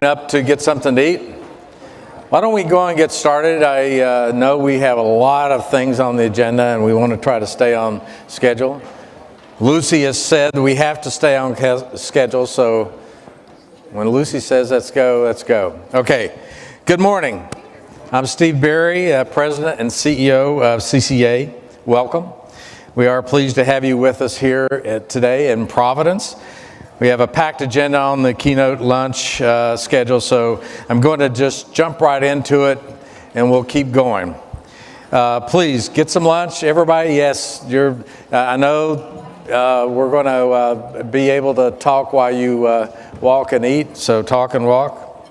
Up to get something to eat? Why don't we go and get started? I know we have a lot of things on the agenda and we want to try to stay on schedule. Lucy has said we have to stay on schedule, so when Lucy says let's go, let's go. Okay, good morning. I'm Steve Berry, President and CEO of CCA. Welcome. We are pleased to have you with us here today in Providence. We have a packed agenda on the keynote lunch schedule, so I'm going to just jump right into it and we'll keep going. Please get some lunch, everybody. Yes, I know we're going to be able to talk while you walk and eat, so talk and walk.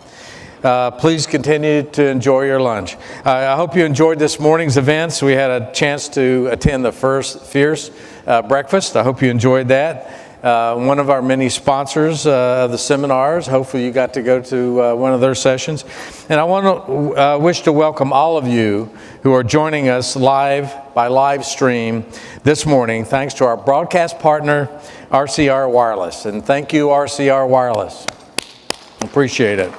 Please continue to enjoy your lunch. I hope you enjoyed this morning's events. We had a chance to attend the first Fierce breakfast. I hope you enjoyed that. One of our many sponsors of the seminars. Hopefully you got to go to one of their sessions. And I want to wish to welcome all of you who are joining us by live stream this morning, thanks to our broadcast partner, RCR Wireless. And thank you, RCR Wireless. Appreciate it.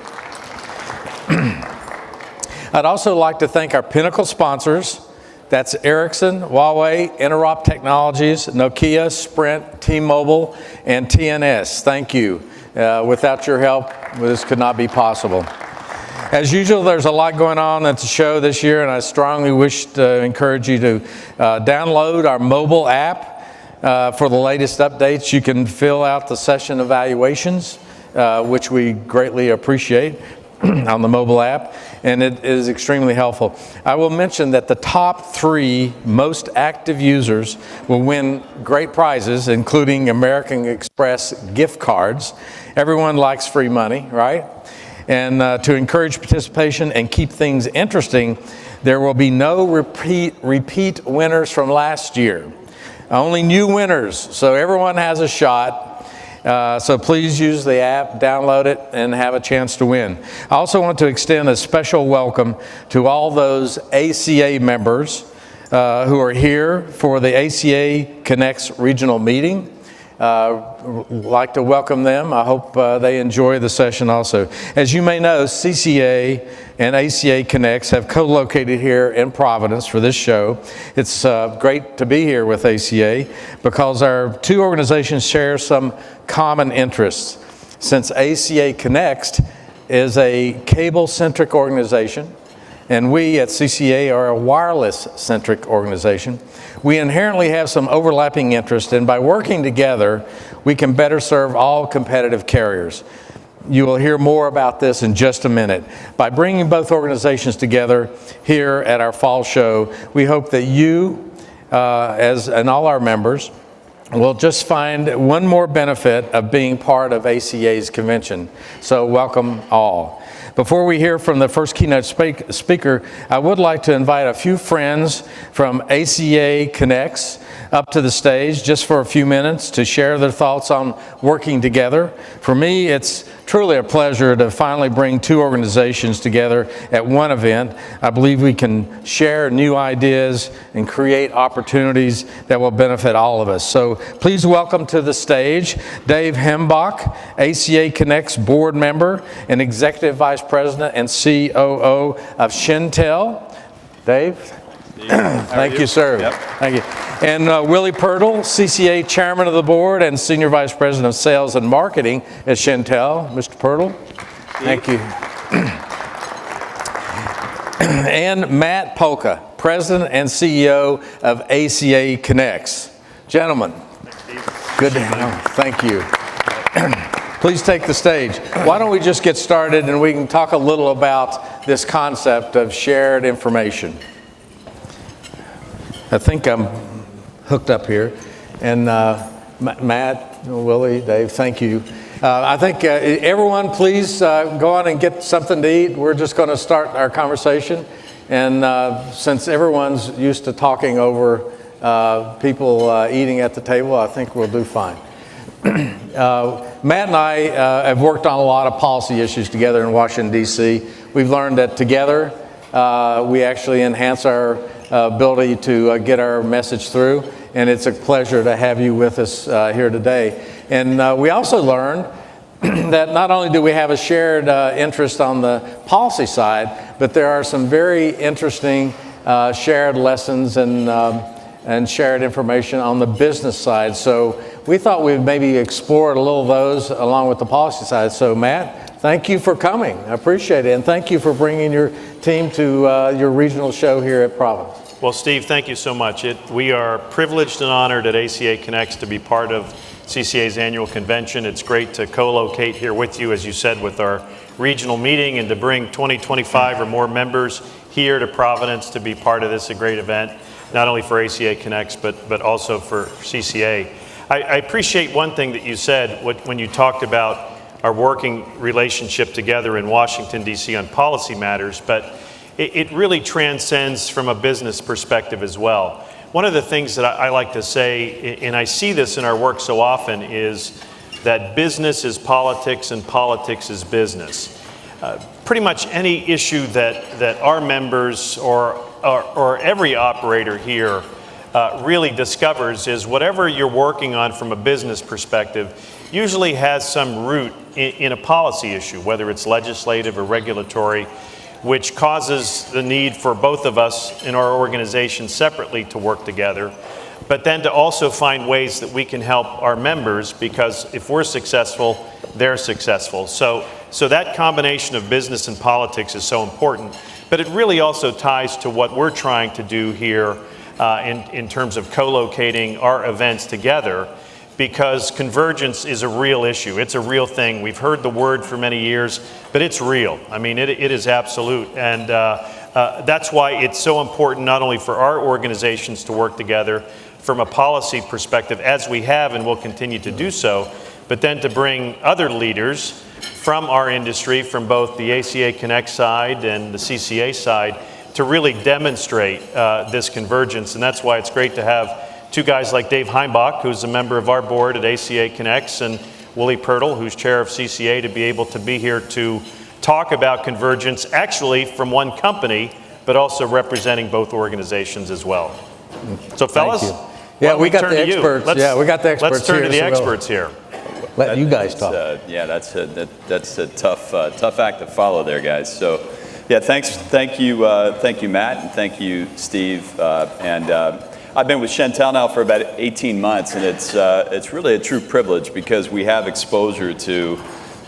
I'd also like to thank our Pinnacle sponsors. That's Ericsson, Huawei, Interop Technologies, Nokia, Sprint, T-Mobile, and TNS. Thank you. Without your help, this could not be possible. As usual, there's a lot going on at the show this year, and I strongly wish to encourage you to download our mobile app for the latest updates. You can fill out the session evaluations, which we greatly appreciate on the mobile app, and it is extremely helpful. I will mention that the top 3 most active users will win great prizes, including American Express gift cards. Everyone likes free money, right? And to encourage participation and keep things interesting, there will be no repeat winners from last year. Only new winners, so everyone has a shot. So please use the app, download it, and have a chance to win. I also want to extend a special welcome to all those ACA members who are here for the ACA Connect's regional meeting. Like to welcome them. I hope they enjoy the session also. As you may know, CCA and ACA Connects have co-located here in Providence for this show. It's great to be here with ACA because our 2 organizations share some common interests. Since ACA Connect is a cable-centric organization, and we at CCA are a wireless-centric organization, we inherently have some overlapping interests, and by working together, we can better serve all competitive carriers. You will hear more about this in just a minute. By bringing both organizations together here at our fall show, we hope that you, and all our members, will just find one more benefit of being part of ACA's convention. So welcome all. Before we hear from the first keynote speaker, I would like to invite a few friends from ACA Connects up to the stage just for a few minutes to share their thoughts on working together. For me, it's truly a pleasure to finally bring 2 organizations together at one event. I believe we can share new ideas and create opportunities that will benefit all of us. So please welcome to the stage Dave Heimbach, ACA Connect's board member and Executive Vice President and COO of Shentel. Dave? Thank you, sir. Yep. Thank you. And Willy Pirtle, CCA Chairman of the Board and Senior Vice President of Sales and Marketing at Shentel. Mr. Pirtle, thank you. And Matt Polka, President and CEO of ACA Connects. Gentlemen, good to have you. Thank you. Please take the stage. Why don't we just get started and we can talk a little about this concept of shared information. I think I'm hooked up here. And Matt, Willie, Dave, thank you. I think everyone please go on and get something to eat. We're just going to start our conversation. And since everyone's used to talking over people eating at the table, I think we'll do fine. Matt and I have worked on a lot of policy issues together in Washington, D.C. We've learned that together we actually enhance our ability to get our message through, and it's a pleasure to have you with us here today. And we also learned that not only do we have a shared interest on the policy side, but there are some very interesting shared lessons and shared information on the business side. So we thought we'd maybe explore a little of those along with the policy side. So Matt, thank you for coming. I appreciate it. And thank you for bringing your team to your regional show here at Providence. Well, Steve, thank you so much. We are privileged and honored at ACA Connects to be part of CCA's annual convention. It's great to co-locate here with you, as you said, with our regional meeting, and to bring 25 or more members here to Providence to be part of this a great event, not only for ACA Connects, but also for CCA. I appreciate one thing that you said when you talked about our working relationship together in Washington, D.C. on policy matters, but it really transcends from a business perspective as well. One of the things that I like to say, and I see this in our work so often, is that business is politics and politics is business. Pretty much any issue that our members or every operator here really discovers is whatever you're working on from a business perspective usually has some root in a policy issue, whether it's legislative or regulatory, which causes the need for both of us in our organization separately to work together, but then to also find ways that we can help our members, because if we're successful, they're successful. So that combination of business and politics is so important, but it really also ties to what we're trying to do here in terms of co-locating our events together, because convergence is a real issue. It's a real thing. We've heard the word for many years, but it's real. I mean, it is absolute. And that's why it's so important not only for our organizations to work together from a policy perspective, as we have and will continue to do so, but then to bring other leaders from our industry, from both the ACA Connect side and the CCA side, to really demonstrate this convergence. And that's why it's great to have two guys like Dave Heimbach, who's a member of our board at ACA Connects, and Willy Pirtle, who's chair of CCA, to be able to be here to talk about convergence, actually from one company, but also representing both organizations as well. So fellas, yeah, we got the experts. We got the experts. Let's turn to the experts here. Let you guys talk. Yeah, that's a tough act to follow there, guys. So, yeah, thank you, Matt, and thank you, Steve, I've been with Shentel now for about 18 months, and it's really a true privilege because we have exposure to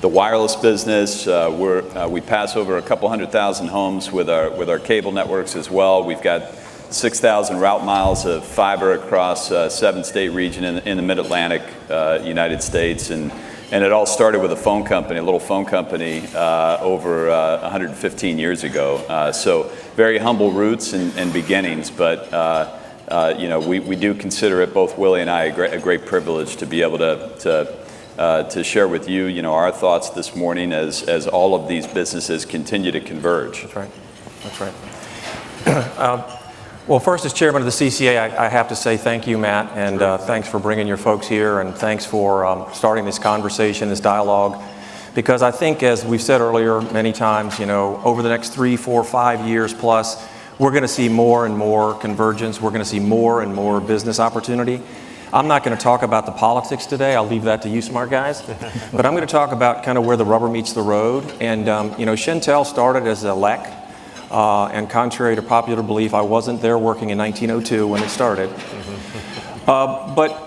the wireless business. We pass over a couple 100,000 homes with our cable networks as well. We've got 6,000 route miles of fiber across 7-state region in the Mid-Atlantic United States, and it all started with a little phone company over 115 years ago. So very humble roots and beginnings, but we do consider it, both Willy and I, a great privilege to be able to share with you, our thoughts this morning as all of these businesses continue to converge. That's right. That's right. Well, first, as chairman of the CCA, I have to say thank you, Matt, and thanks for bringing your folks here, and thanks for starting this conversation, this dialogue, because I think, as we've said earlier many times, over the next 3, 4, 5 years plus, we're going to see more and more convergence. We're going to see more and more business opportunity. I'm not going to talk about the politics today. I'll leave that to you smart guys. But I'm going to talk about kind of where the rubber meets the road. And, Shentel started as a LEC. And contrary to popular belief, I wasn't there working in 1902 when it started. But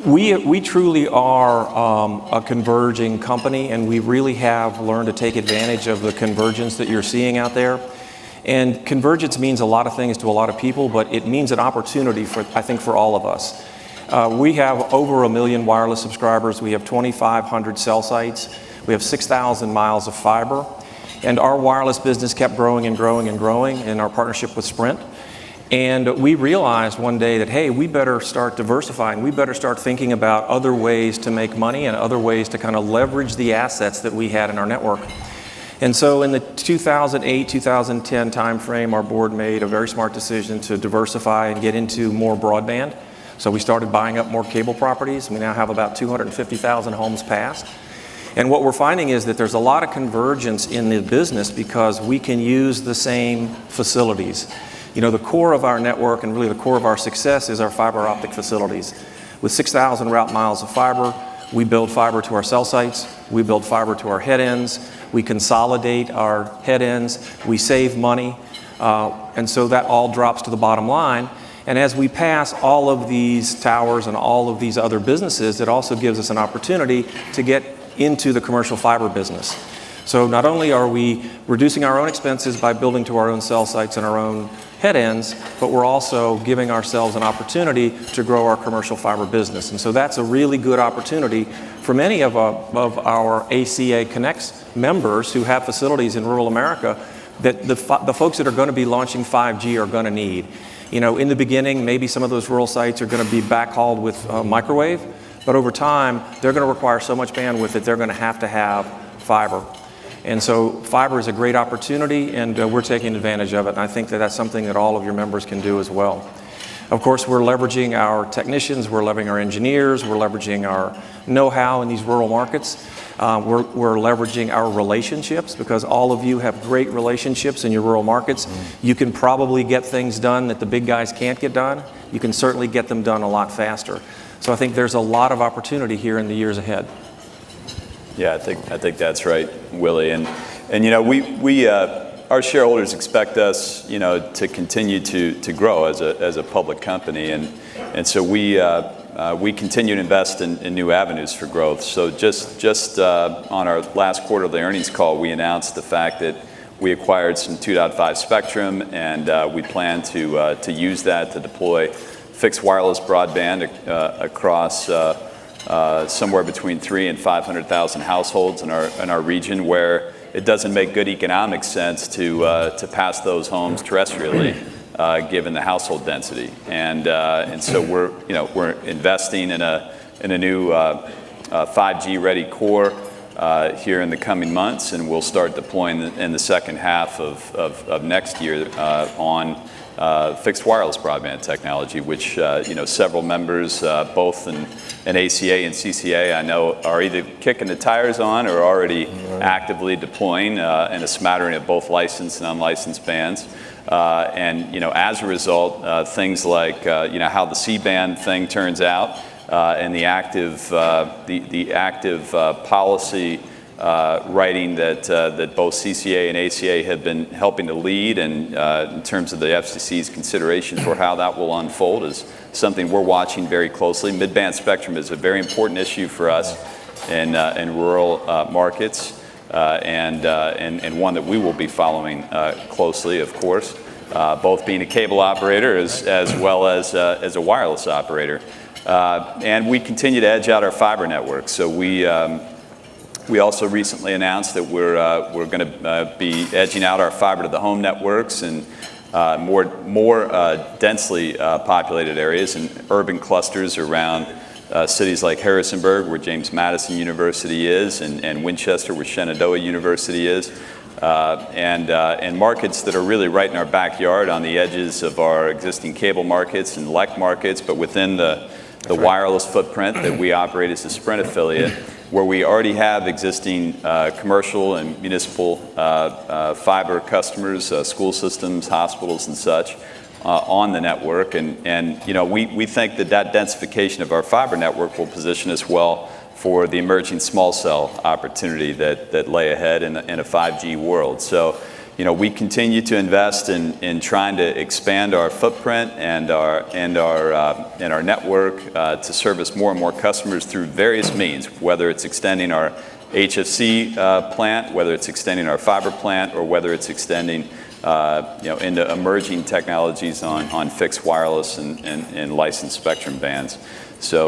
we truly are a converging company, and we really have learned to take advantage of the convergence that you're seeing out there. And convergence means a lot of things to a lot of people, but it means an opportunity I think for all of us. We have over 1 million wireless subscribers. We have 2,500 cell sites. We have 6,000 miles of fiber. And our wireless business kept growing and growing and growing in our partnership with Sprint. And we realized one day that, hey, we better start diversifying. We better start thinking about other ways to make money and other ways to kind of leverage the assets that we had in our network. And so in the 2008, 2010 timeframe, our board made a very smart decision to diversify and get into more broadband. So we started buying up more cable properties. We now have about 250,000 homes passed. And what we're finding is that there's a lot of convergence in the business because we can use the same facilities. The core of our network and really the core of our success is our fiber optic facilities. With 6,000 route miles of fiber, We build fiber to our cell sites. We build fiber to our head ends. We consolidate our head ends. We save money. And so that all drops to the bottom line. And as we pass all of these towers and all of these other businesses, it also gives us an opportunity to get into the commercial fiber business. So not only are we reducing our own expenses by building to our own cell sites and our own head ends, but we're also giving ourselves an opportunity to grow our commercial fiber business. And so that's a really good opportunity for many of our ACA Connect members who have facilities in rural America that the folks that are going to be launching 5G are going to need. You know, in the beginning, maybe some of those rural sites are going to be backhauled with microwave, but over time, they're going to require so much bandwidth that they're going to have fiber. And so fiber is a great opportunity, and we're taking advantage of it. And I think that that's something that all of your members can do as well. Of course, we're leveraging our technicians, we're leveraging our engineers, we're leveraging our know-how in these rural markets. We're leveraging our relationships, because all of you have great relationships in your rural markets. You can probably get things done that the big guys can't get done. You can certainly get them done a lot faster. So I think there's a lot of opportunity here in the years ahead. Yeah, I think that's right, Willie. And you know, we our shareholders expect us, you know, to continue to grow as a public company, and so we continue to invest in new avenues for growth. So just on our last quarterly earnings call, we announced the fact that we acquired some 2.5 spectrum, and we plan to use that to deploy fixed wireless broadband across somewhere between 300,000 and 500,000 households in our region, where it doesn't make good economic sense to pass those homes terrestrially, given the household density. And so we're investing in a new 5G ready core here in the coming months, and we'll start deploying in the second half of next year on fixed wireless broadband technology, which several members, both in ACA and CCA, I know are either kicking the tires on or already actively deploying in a smattering of both licensed and unlicensed bands. And as a result, things like how the C-band thing turns out, and the active policy writing that both CCA and ACA have been helping to lead, and in terms of the FCC's consideration for how that will unfold, is something we're watching very closely. Mid-band spectrum is a very important issue for us in rural markets, and one that we will be following closely, of course, both being a cable operator as well as a wireless operator. And we continue to edge out our fiber network. So we also recently announced that we're going to be edging out our fiber to the home networks and more densely populated areas and urban clusters around cities like Harrisonburg, where James Madison University is, and Winchester, where Shenandoah University is, and markets that are really right in our backyard on the edges of our existing cable markets and LEC markets, but within the wireless footprint that we operate as a Sprint affiliate, where we already have existing commercial and municipal fiber customers, school systems, hospitals, and such on the network. And we think that densification of our fiber network will position us well for the emerging small cell opportunity that lay ahead in a 5G world. So, we continue to invest in trying to expand our footprint and our network to service more and more customers through various means, whether it's extending our HFC plant, whether it's extending our fiber plant, or whether it's extending into emerging technologies on fixed wireless and licensed spectrum bands. So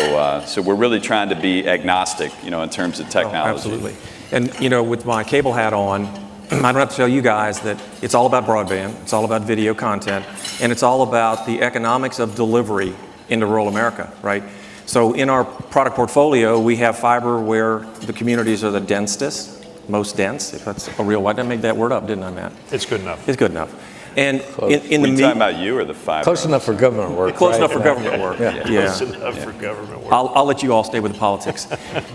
we're really trying to be agnostic, in terms of technology. Oh, absolutely. And with my cable hat on, I don't have to tell you guys that it's all about broadband, it's all about video content, and it's all about the economics of delivery into rural America, right? So in our product portfolio, we have fiber where the communities are the densest, most dense, if that's a real word. I made that word up, didn't I, Matt? It's good enough. It's good enough. And in the talking about you or the fiber? Close enough for government work. Close enough for government work. Yeah. Close enough for government work. I'll let you all stay with the politics.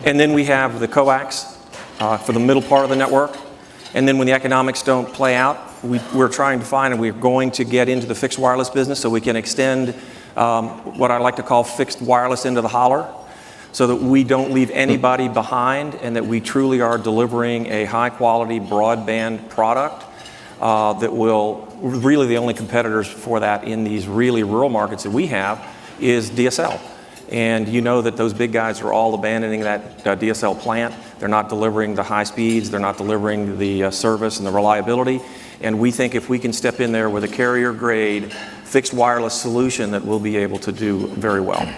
And then we have the coax for the middle part of the network. And then when the economics don't play out, we're trying to find, and we're going to get into the fixed wireless business so we can extend what I like to call fixed wireless into the holler. so that we don't leave anybody behind and that we truly are delivering a high-quality broadband product that will, really the only competitors for that in these really rural markets that we have is DSL. And you know that those big guys are all abandoning that DSL plant. They're not delivering the high speeds, they're not delivering the service and the reliability. And we think if we can step in there with a carrier-grade fixed wireless solution that we'll be able to do very well.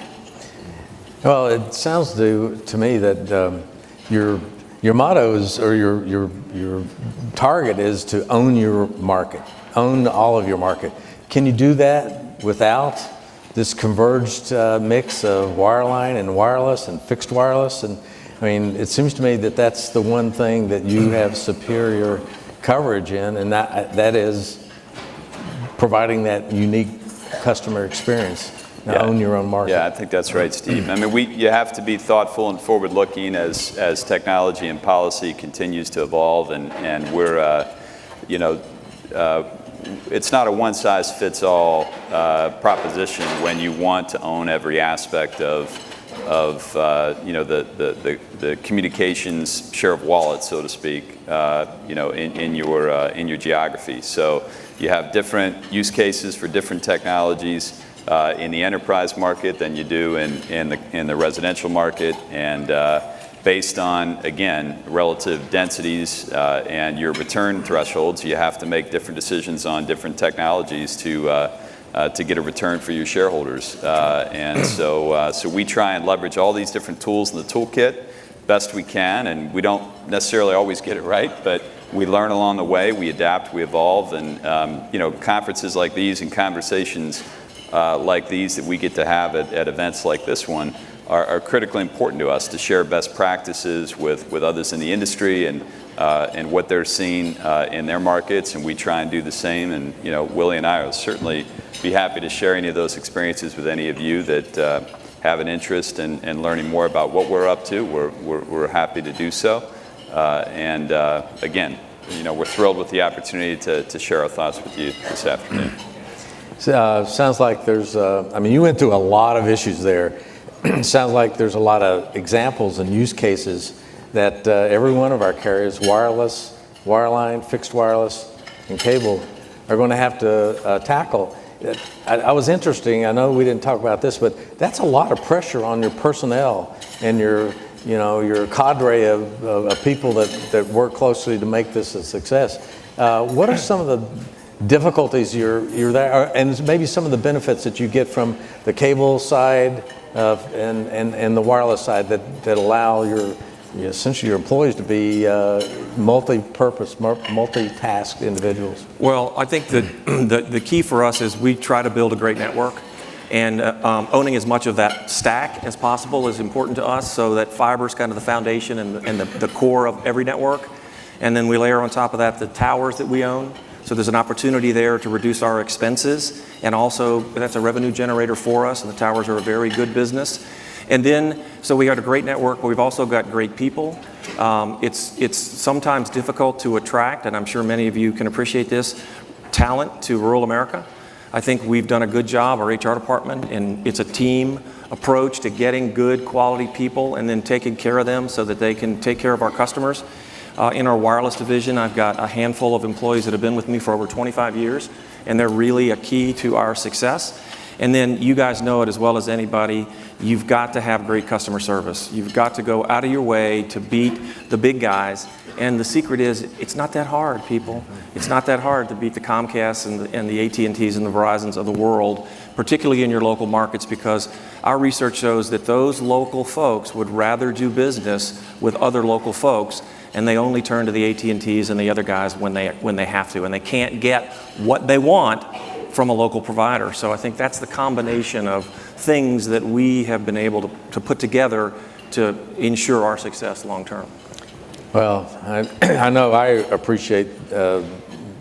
Well, it sounds to me that your motto is, or your target is to own your market, own all of your market. Can you do that without this converged mix of wireline and wireless and fixed wireless? And I mean, it seems to me that that's the one thing that you have superior coverage in, and that is providing that unique customer experience. Own your own market. Yeah, I think that's right, Steve. I mean, you have to be thoughtful and forward-looking as technology and policy continues to evolve, and we're, it's not a one-size-fits-all proposition when you want to own every aspect of the communications share of wallet, so to speak, in your geography. So you have different use cases for different technologies in the enterprise market than you do in the residential market, and based on, again, relative densities and your return thresholds, you have to make different decisions on different technologies to get a return for your shareholders. And so we try and leverage all these different tools in the toolkit best we can, and we don't necessarily always get it right, but we learn along the way, we adapt, we evolve, and conferences like these and conversations like these that we get to have at events like this one are critically important to us, to share best practices with others in the industry and what they're seeing in their markets, and we try and do the same. And Willy and I will certainly be happy to share any of those experiences with any of you that have an interest in learning more about what we're up to. We're happy to do so, and again, we're thrilled with the opportunity to share our thoughts with you this afternoon. Sounds like there's, you went through a lot of issues there. Sounds like there's a lot of examples and use cases that every one of our carriers, wireless, wireline, fixed wireless, and cable, are going to have to tackle. I was interesting, I know we didn't talk about this, but that's a lot of pressure on your personnel and your cadre of people that work closely to make this a success. What are some of the difficulties you're there, and maybe some of the benefits that you get from the cable side and the wireless side that allow essentially your employees to be multi-purpose, multitask individuals? Well, I think that the key for us is we try to build a great network, and owning as much of that stack as possible is important to us, so that fiber is kind of the foundation and the core of every network. And then we layer on top of that the towers that we own. So there's an opportunity there to reduce our expenses, and also that's a revenue generator for us, and the towers are a very good business. And then, so we got a great network, but we've also got great people. It's sometimes difficult to attract, and I'm sure many of you can appreciate this, talent to rural America. I think we've done a good job, our HR department, and it's a team approach to getting good quality people and then taking care of them so that they can take care of our customers. In our wireless division, I've got a handful of employees that have been with me for over 25 years, and they're really a key to our success. And then you guys know it as well as anybody, you've got to have great customer service. You've got to go out of your way to beat the big guys. And the secret is, it's not that hard, people. It's not that hard to beat the Comcasts and the AT&Ts and the Verizons of the world, particularly in your local markets, because our research shows that those local folks would rather do business with other local folks, and they only turn to the AT&Ts and the other guys when they have to, and they can't get what they want from a local provider. So I think that's the combination of things that we have been able to put together to ensure our success long term. Well, I know I appreciate the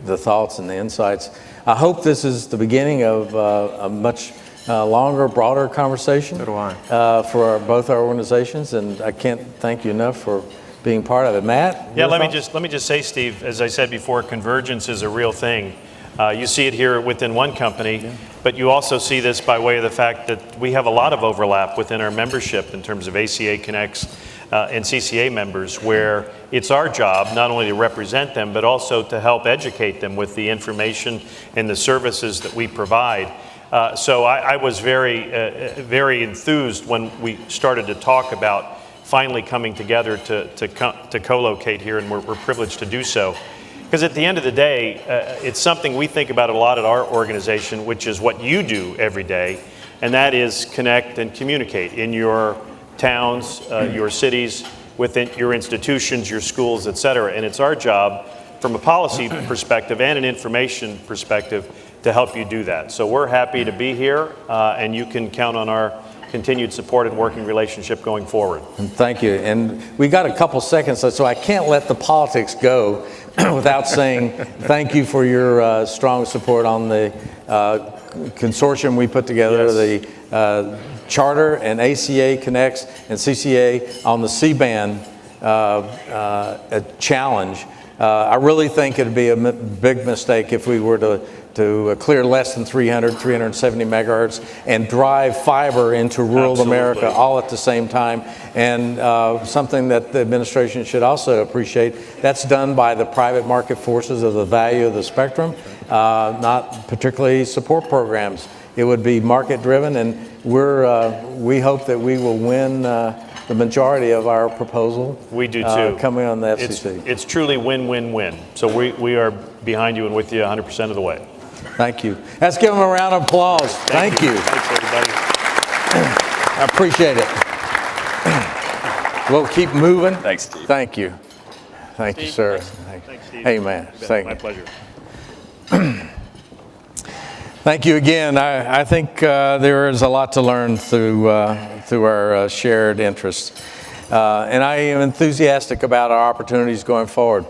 thoughts and the insights. I hope this is the beginning of a much longer, broader conversation. So do I. For both our organizations, and I can't thank you enough for being part of it. Matt? Yeah, let me just say, Steve, as I said before, convergence is a real thing. You see it here within one company, but you also see this by way of the fact that we have a lot of overlap within our membership in terms of ACA Connects and CCA members, where it's our job not only to represent them, but also to help educate them with the information and the services that we provide. So I was very enthused when we started to talk about finally coming together to co-locate here, and we're privileged to do so. Because at the end of the day, it's something we think about a lot at our organization, which is what you do every day, and that is connect and communicate in your towns, your cities, within your institutions, your schools, et cetera. And it's our job from a policy perspective and an information perspective to help you do that. So we're happy to be here, and you can count on our continued support and working relationship going forward. Thank you. And we got a couple seconds, so I can't let the politics go without saying thank you for your strong support on the consortium we put together, Yes. the Charter and ACA Connects and CCA on the C-band challenge. I really think it'd be a big mistake if we were to clear less than 370 megahertz and drive fiber into rural Absolutely. America all at the same time. And something that the administration should also appreciate, that's done by the private market forces of the value of the spectrum, not particularly support programs. It would be market driven, and we hope that we will win the majority of our proposal. We do too. Coming on the FCC. It's truly win-win-win. So we are behind you and with you 100% of the way. Thank you. Let's give them a round of applause. Thank you. Thanks, everybody. I appreciate it. We'll keep moving. Thanks, Steve. Thank you. Thank you, sir. Thanks, Steve. Hey, man. Thank My you. pleasure. Thank you again. I think there is a lot to learn through our shared interests. And I am enthusiastic about our opportunities going forward.